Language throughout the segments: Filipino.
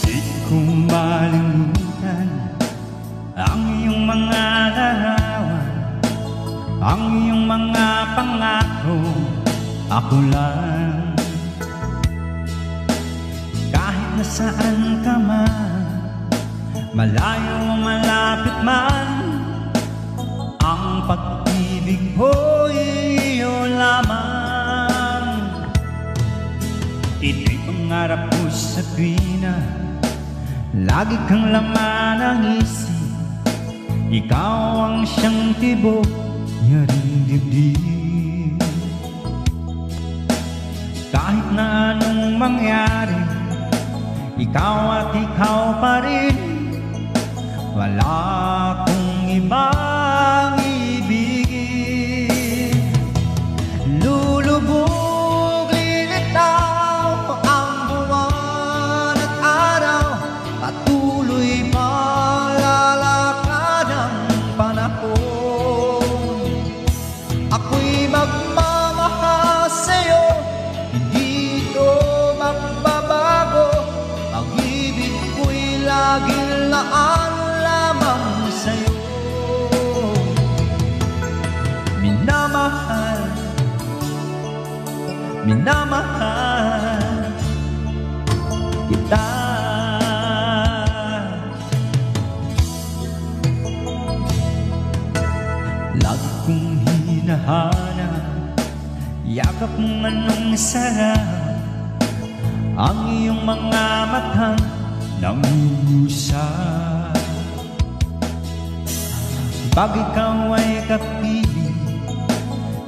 Di ko malimutan ang iyong mga larawan, ang iyong mga pangako. Ako lang, kahit nasaan ka man, malayo o malapit man, ang pag-ibig ko'y iyo lamang. Ito'y pangarap ko sa tuwina lagi kang laman ng isip. Ikaw ang siyang tibok yaring dibdib. Kahit na anong mangyari, ikaw at ikaw pa rin. Wala akong ibang ibigin. Lulubog, lilitaw ang buwan at araw, patuloy malalakad ang panahon. Ako'y magmamahal sa'yo, hindi ito magbabago. Pag-ibig ko'y laging laan lamang sa'yo. Minamahal, minamahal kita. Lagi kong hinahanap, yakap mo anong sarap, ang iyong mga matang nangungusap. Pag ikaw ay kapiling,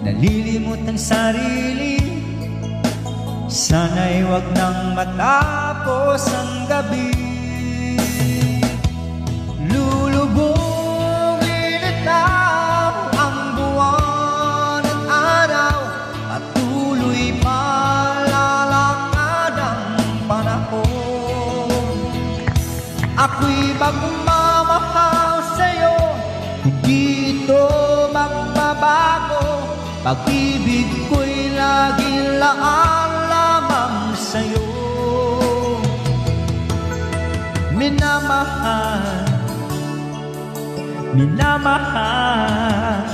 nalilimot ang sarili. Sana'y wag nang matapos ang gabi. Lulubog, lilitaw ang buwan at araw, patuloy malalakad ang panahon. Ako'y magmamahal sa'yo, hindi ito magbabago. Pag-ibig ko'y laging laan lamang sa'yo. Minamahal, minamahal